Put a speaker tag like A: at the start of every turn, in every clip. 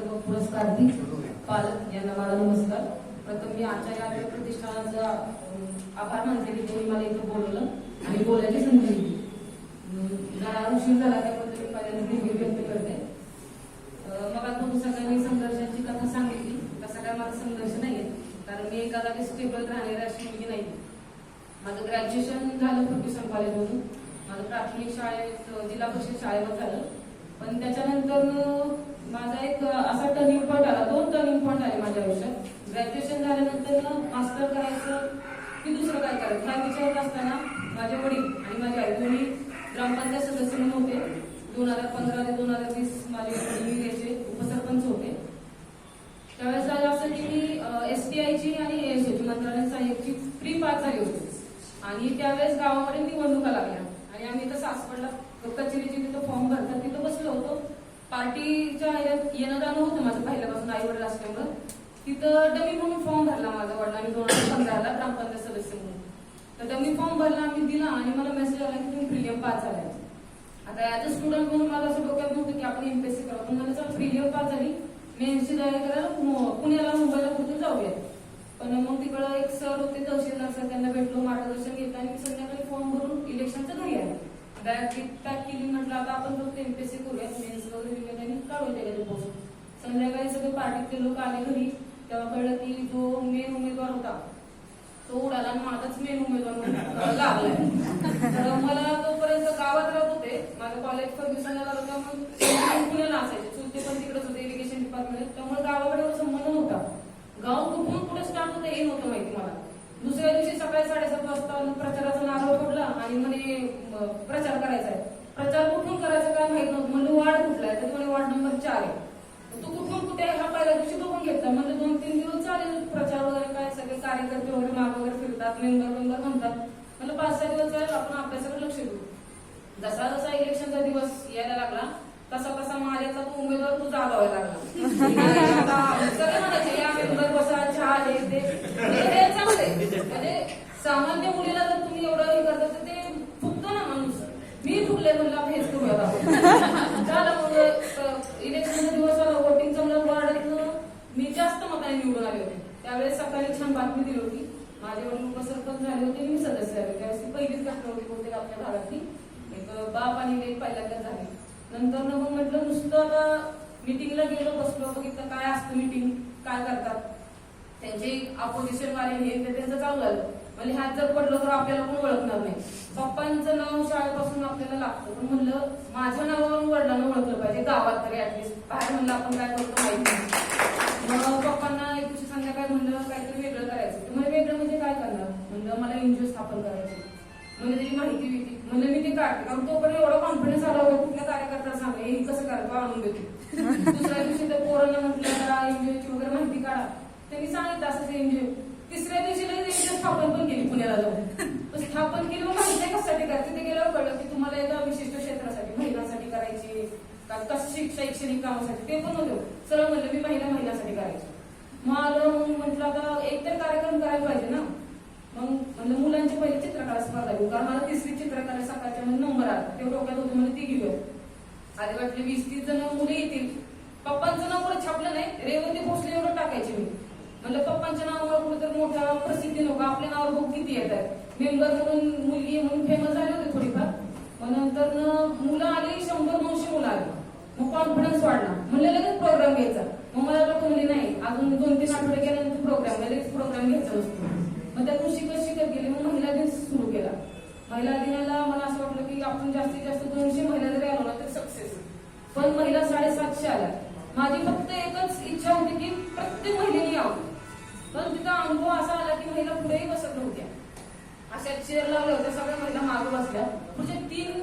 A: सर्व पुरस्कार्थी पालक यांना माझा नमस्कार. प्रथम मी आचार्य आर्य प्रतिष्ठानाचा आभार मानते की त्यांनी मला इथं बोलवलं आणि बोलायची संधी दिली. जरा उशीर झाला त्याबद्दल मी पहिल्यांदा व्यक्त करते. मग आता सगळ्यांनी संघर्षाची कथा सांगितली. तसा काय माझा संघर्ष नाहीये, कारण मी एका जागी स्टेबल राहणारी अशी मुलगी नाही. माझं ग्रॅज्युएशन झालं फर्ग्युसन कॉलेजमधून. माझं प्राथमिक शाळेत जिल्हा परिषद शाळेवर झालं. पण त्याच्यानंतर माझा एक असा टर्निंग पॉईंट आला. 2 टर्निंग पॉईंट आले माझ्या आयुष्यात. ग्रॅज्युएशन झाल्यानंतर मास्टर करायचं की दुसरं काय करायचं हा विचारत असताना माझे वडील आणि माझी आई दोन्ही ग्रामपंचायत सदस्य म्हणून होते. 2015 ते 2020 माझे वडील याचे उपसरपंच होते. त्यावेळेस झालं असं की मी STIची आणि ASOची मंत्रालय सहाय्यकची फ्री पास झाली होती. आणि त्यावेळेस गावामध्ये निवडणुका लागल्या आणि आम्ही इथं सासवडला कचेरीची तिथं फॉर्म भरतात तिथं बसलो होतो. पार्टीच्या येणं जाणं होतं माझं पहिल्यापासून आई वडील असल्यामुळं. तिथं डमी म्हणून फॉर्म भरला माझा वडिलांनी 2015ला ग्रामपंचायत सदस्य म्हणून. तर डमी फॉर्म भरला आम्ही दिला आणि मला मेसेज आला की तुम्ही प्रिलियम पास झालाय. आता ऍज अ स्टुडंट म्हणून मला असं डोक्यात नव्हतं की आपण MPSC करावं. पण मला जर प्रिलियम पास झाली मेन्सची तयारी करायला पुण्याला मुंबईला कुठे जाऊया. पण मग तिकडं एक सर होते तहसीलदार सर, त्यांना भेटलो, मार्गदर्शन घेतलं आणि मी संध्याकाळी फॉर्म भरून इलेक्शनचं घरी आले. बॅग पॅक केली, म्हटलं आता आपण फक्त MPSC करूयात, मेन्स वगैरे दिले आणि काढून त्याच्यात पोस्ट. संध्याकाळी सगळे पार्टीतले लोक आले घरी. तेव्हा कळलं की जो मेन उमेदवार होता तो उडाला आणि माझाच मेन उमेदवार लागलाय. तर मला तोपर्यंत गावात राहत होते. माझं कॉलेज फर्ग्युसनला झालं त्यामुळे पुण्याला असायचे. चुलते पण तिकडेच होते इरिगेशन डिपार्टमेंट. त्यामुळे गावाकडे संबंध नव्हता. गाव कुठून कुठे स्टार्ट होतं हे नव्हतं माहिती मला. दुसऱ्या दिवशी सकाळी 7:30 वाजता प्रचाराचा नारळ फोडला आणि म्हणे प्रचार करायचा आहे. प्रचार कुठून करायचा काय माहित नव्हतं. म्हणजे वार्ड कुठला आहे तर म्हणे वार्ड नंबर 4 आहे. तू कुठून कुठे हा पहिल्या दिवशी बघून घेतला. म्हणजे 2-3 दिवस चालेल प्रचार वगैरे काय सगळे कार्यकर्ते वगैरे माग वगैरे फिरतात, मेंबर म्हणतात. म्हणजे 5-6 दिवस जाईल आपण अभ्यासाकडे लक्ष देऊ. जसा जसा इलेक्शनचा दिवस यायला लागला तसा तसा माझ्याचा तो उमेदवार तो जागा व्हायला लागला. सगळे म्हणायचे या मेंबर बसा चहा हे ते चांगले. म्हणजे सामान्य मुलीला जर तुम्ही एवढं हे करता तर ते फुकतो ना माणूस. मी फुकले म्हणलं हेच करूया झालं. मग इलेक्शनचा दिवस आला, वोटिंग चांगलं वाढत मी जास्त मताने निवडून आले होते. त्यावेळेस सकाळी छान बातमी दिली होती. माझे वडील उपसरपंच झाले होते, मी सदस्य आले. त्यावेळेस ती पहिलीच घटना होती बहुतेक आपल्या भागातली. एक बाप आणि लेक पहिल्यांदाच झाली. नंतर मग म्हटलं नुसतं आता मिटिंगला गेलो, बसलो, बघितलं काय असतं मिटिंग, काय करतात त्यांचे अपोजिशन वाले हे त्यांचं चालू झालं. म्हणजे हात जर पडलं तर आपल्याला कोण ओळखणार नाही. पप्पांचं नाव शाळेपासून आपल्याला लागतं. पण म्हणलं माझ्या नावावरून वडिलांना ओळखलं पाहिजे गावात तरी ऍटलिस्ट. बाहेर म्हणलं आपण काय करतो माहिती नाही. मग पप्पांना एक दिवशी संध्याकाळी म्हणलं काहीतरी वेगळं करायचं. तर मला वेगळं म्हणजे काय करणार. म्हणलं मला NGO स्थापन करायची. म्हणजे त्याची माहिती होती. म्हणजे मी ते काढते कारण तोपर्यंत एवढा कॉन्फिडन्स आला होता. कुठल्या कार्यकर्त्याला सांगा हे कसं करायचं आणून देतो. दुसऱ्या दिवशी त्या पोरांना म्हटलं जरा NGOची वगैरे माहिती काढा. त्यांनी सांगितलं असं NGO. तिसऱ्या दिवशी NGO स्थापन पण केली पुण्याला जाऊन. स्थापन केली. मग माहिती कशासाठी करायची ते गेल्यावर कळलं की तुम्हाला एका विशिष्ट क्षेत्रासाठी महिलांसाठी करायची का कशी शैक्षणिक कामासाठी ते पण होतं. सरळ म्हणलं मी महिलांसाठी करायची. मग आलं म्हटलं आता एकतर कार्यक्रम करायला पाहिजे ना. मग म्हणलं मुलांची पहिले चित्रकला स्पर्धा घेऊ कारण मला 3री चित्रकला सकाळच्या मध्ये नंबर आला. ते डोक्यात होते म्हणजे ती घेऊ. आधी वाटले 20-30 जण मुले येतील. पप्पांचं नाव पुढे छापलं नाही. रेवती भोसले एवढं टाकायचे मी. म्हणलं पप्पांच्या नावावर कुठे तर मोठ्या प्रसिद्धी नको आपल्या नावावर बघ किती येतात. मेंबर म्हणून मुलगी म्हणून फेमस झाले होते थोडीफार. मग नंतर मुलं आली 100-200 मुलं आली. मग कॉन्फिडन्स वाढला. म्हणलं लगेच प्रोग्राम घ्यायचा. मग मला लोक म्हणले नाही अजून 2-3 आठवडे गेल्यानंतर प्रोग्राम लगेच प्रोग्राम घ्यायचा असतो. मग त्यातून शिकत गेली. मग महिला दिन सुरू केला. महिला दिनाला मला असं वाटलं की आपण जास्तीत जास्त 200 महिला जरी आलो ना तर सक्सेस. पण महिला 750 आल्या. माझी फक्त एकच इच्छा होती की प्रत्येक महिलेने यावं. पण तिथं अनुभव असा आला की महिला पुढेही बसत नव्हत्या. अशा चेअर लावल्या होत्या. सगळ्या महिला मागे बसल्या. पुढचे 3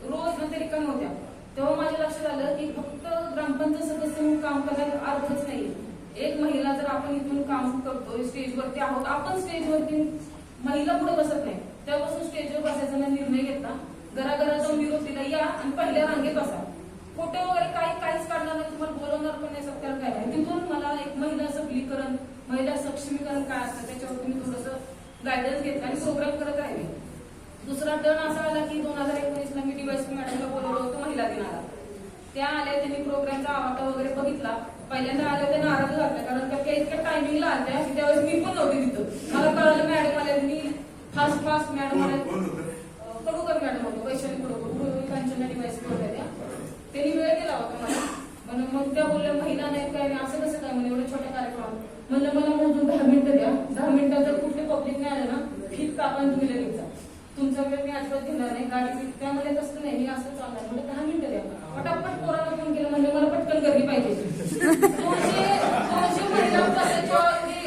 A: रोज ना ते रिकाम्या होत्या. तेव्हा माझ्या लक्षात आलं की फक्त ग्रामपंचायत सदस्य म्हणून काम करायला अर्थच नाही. एक महिला जर आपण इथून काम करतोय स्टेजवरती आहोत आपण स्टेजवरती महिला पुढे बसत नाही. त्यापासून स्टेजवर बसायचा मी निर्णय घेतला. घराघरात जाऊन विरोधीला या आणि पहिल्या रांगेत बसा. फोटो वगैरे काहीच काढणार नाही. तुम्हाला बोलवणार पण नाही. सत्कार काय नाही. तिथून मला एक महिला सबलीकरण महिला सक्षमीकरण काय असतं त्याच्यावरती मी थोडंसं गायडन्स घेतलं आणि प्रोग्राम करत राहिले. दुसरा टर्न असा आला की 2019ला मी DYSP मॅडमला बोलवलं होतं महिला दिनाला. त्या आल्या त्यांनी प्रोग्रामचा आवाका वगैरे बघितला. पहिल्यांदा आल्या होत्या नाराज झाल्या कारण त्या इतक्या टायमिंगला आल्या की त्यावेळेस मी पण नव्हती तिथं. मला कळलं मॅडम आल्या, मी फास्ट मॅडम आल्या, कडूकर मॅडम होतो, वैशाली कडूकर, कांचना डिवाइस होत्या. त्यांनी वेळ दिला होता मला. मग त्या बोलल्या महिला नाही काय नाही, असं कसं काय म्हणजे एवढ्या छोट्या कार्यक्रमात. म्हणलं मला मोजून 10 मिनिटं द्या. 10 मिनिटात जर कुठले पब्लिक नाही आलं ना ठीक का आपण तुम्ही लगेच जा. तुमचा वेळ मी अजिबात घेणार नाही. गाडी त्यामध्ये तसं नाही, मी असं चालणार. म्हणजे 10 मिनिटं द्या. पटापट पोराला फोन केला म्हणजे मला पटकन गर्दी पाहिजे. 200 महिला बसायच्या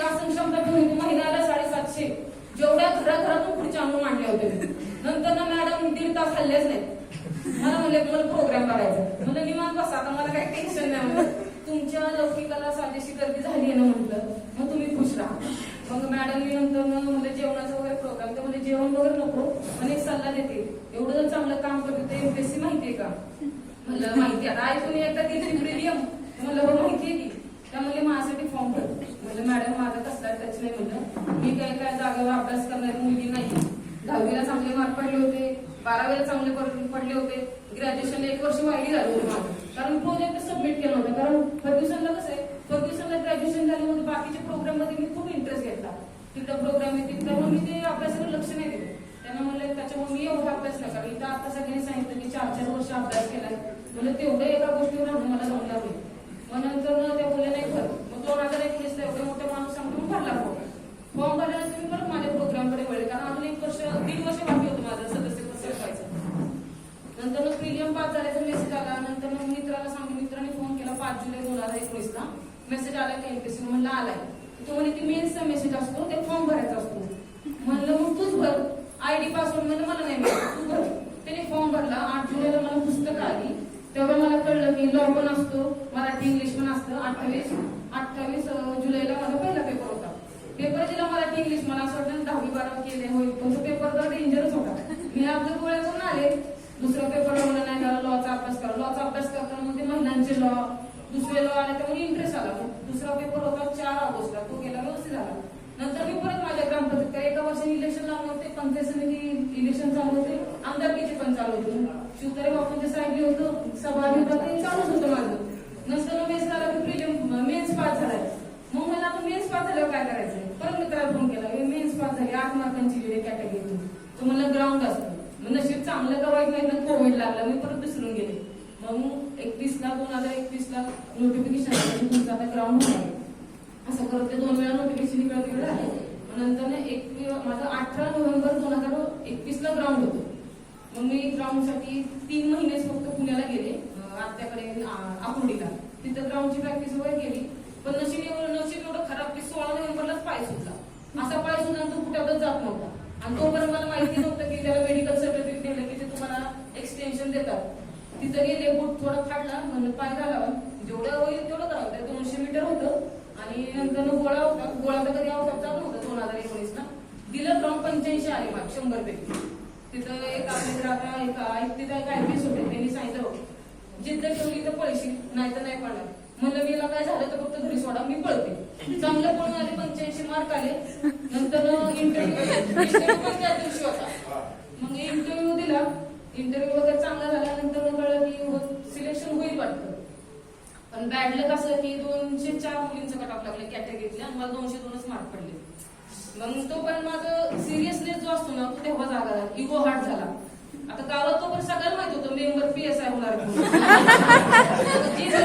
A: असं क्षमता घेऊन महिलाला 750 जेवढ्या घराघरातून पुढच्या आणून मांडले होते. नंतर ना मॅडम 1.5 तास हल्लेच नाही. मला म्हणले मला प्रोग्राम करायचा. म्हणजे निवांत बसा, आता मला काही टेन्शन नाही. म्हणलं तुमच्या लौकिकाला साजेशी गर्दी झाली आहे ना म्हटलं, मग तुम्ही खुश राहा. मग मॅडमनी नंतर म्हणजे जेवणाचा वगैरे प्रोग्राम, तर म्हणजे जेवण वगैरे नको पण एक सल्ला देते, एवढं जर चांगलं काम करते तर एमपीएससी माहितीये का? म्हणलं माहिती. आता ऐकून एकदा दिली प्रिलियम, म्हणलं हो माहितीये की. त्या म्हणले माझ्यासाठी फॉर्म भर. म्हणलं मॅडम माझा कसला टच नाही. म्हणलं मी काय जागेवर अभ्यास करणारी मुलगी नाही. 10वीला चांगले मार्क पडले होते, 12वीला चांगले पडले होते, ग्रॅज्युएशनला 1 वर्ष वाईट झालं होतं माझं कारण प्रोजेक्ट सबमिट केला होता. कारण फर्ग्युसनला कसं आहे, फर्ग्युसनला ग्रॅज्युएशन झाल्यामध्ये बाकीच्या प्रोग्राम मध्ये मी खूप इंटरेस्ट घेतला. तिथं प्रोग्राम येते त्यामुळे मी ते अभ्यासाकडे लक्ष नाही दिलं. त्यांना म्हणलं त्याच्यामुळे मी एवढा अभ्यास नाही कारण इथं आता सगळ्यांनी सांगितलं की 4 वर्ष अभ्यास केलाय. म्हणजे तेवढं एका गोष्टीवर मला जमणार नाही. मग नंतर त्या बोलल्या नाही भर. मग 2021 ला एवढे मोठे माणूस सांगतो भरला फॉर्म भरल्यानंतर मी परत माझ्या प्रोग्रामकडे वळले कारण अजून 1 वर्ष बाकी होतं माझं सदस्य सरकायचं. नंतर प्रिलियम पास झाल्याचा मेसेज आला. नंतर मित्राला सांगितलं, मित्राने फोन केला 5 जुलै 2019 ला मेसेज आला की एमपीएससी. म्हणलं आलाय. तो म्हणे की मेन्सचा मेसेज असतो, ते फॉर्म भरायचा असतो. म्हणलं मग तूच भर. आयडी पासवर्ड म्हणजे मला नाही मिळालं, तू भर. त्याने फॉर्म भरला. 8 जुलैला मला पुस्तक आली. तेव्हा मला कळलं की लॉ पण असतो, मराठी इंग्लिश पण असतं. 28 जुलैला माझा पहिला पेपर होता. पेपर दिला मराठी इंग्लिश. मला असं वाटतं 10वी 12वी केले होईल पण तो पेपर तर डेंजरच होता. मी आपल्या गोळ्या करून आले. दुसऱ्या पेपरला मला नाही झाला लॉचा अभ्यास करा. लॉचा अभ्यास करताना मग ते महिलांचे लॉ दुसरे लॉ आले त्यामुळे इंटरेस्ट आला. दुसरा पेपर होता 4 ऑगस्टला, तो गेला व्यवस्थित झाला. नंतर मी परत माझ्या ग्रामपंचायत 1 वर्षाने इलेक्शन लावले होते, पंचायत समिती इलेक्शन चालू होते, आमदारकीचे पण चालू होते. शिवतारे बापूंचे साहेब होतं, सभा विभाग चालूच होतं माझं. नंतर मेन्स झाला की प्रिलियम मेन्स पास झालाय. मग मला आता मेन्स पास झाल्यावर काय करायचंय? परत मित्राला फोन केला, मेन्स पास झाली 8 मार्कांची कॅटेगरी. तो मला ग्राउंड असतो. मग नशीब चांगलं का वाईट नाही तर कोविड लागला, मी परत विसरून गेले. मग 2021 ला नोटिफिकेशन आलं तुमचं आता ग्राउंड होणार. असं करत ते 2 वेळा नोटिफिकेशन इकडे आले. नंतर माझं 18 नोव्हेंबर 2021 ला ग्राउंड होतं. मग मी ग्राउंडसाठी 3 महिनेच फक्त पुण्याला गेले, आत्याकडे आकुर्डीला. तिथं ग्राउंडची प्रॅक्टिस वगैरे केली. पण नशीब एवढं खराब की 16 नोव्हेंबरलाच पाय सुटला. असा पाय सुद्धा तो कुठेच जात नव्हता. आणि तोपर्यंत मला माहिती नव्हतं की त्याला मेडिकल सर्टिफिकेट दिलं की ते तुम्हाला एक्सटेन्शन देतात. तिथं गेले, बूट थोडं फाडला, म्हणून पाय घालावा, जेवढं होईल तेवढं करावं. 200 मीटर होतं आणि नंतर गोळा होता. गोळा तर कधी आउट ऑफ चालू होता 2019 ला. दिलं ग्राउंड 85 आले मार्क 100 पैकी. तिथं एक तिथं एक आयपीएस होते, त्यांनी सांगितलं जिद्द ठेवली तर पळशील, नाही तर नाही पडणार. म्हणलं मीला काय झालं तर फक्त घरी सोडा, मी पळते. चांगलं पळून आले, 85 मार्क आले. नंतर इंटरव्ह्यू पण त्या दिवशी होता. मग इंटरव्ह्यू दिला. इंटरव्ह्यू वगैरे चांगला झाल्यानंतर कळलं की सिलेक्शन होईल वाटतं. पण बॅड लक असं की 204 मुलींचं कट ऑफ लागलं कॅटेगरीतल्या आणि मला 202च मार्क पडले. मग तो पण माझं सिरियसनेस जो असतो ना तो तेव्हा जागा झाला, इगो हार्ट झाला. आता गावात तो पण सगळ्यांना माहित होतं मेंबर PSI होणार.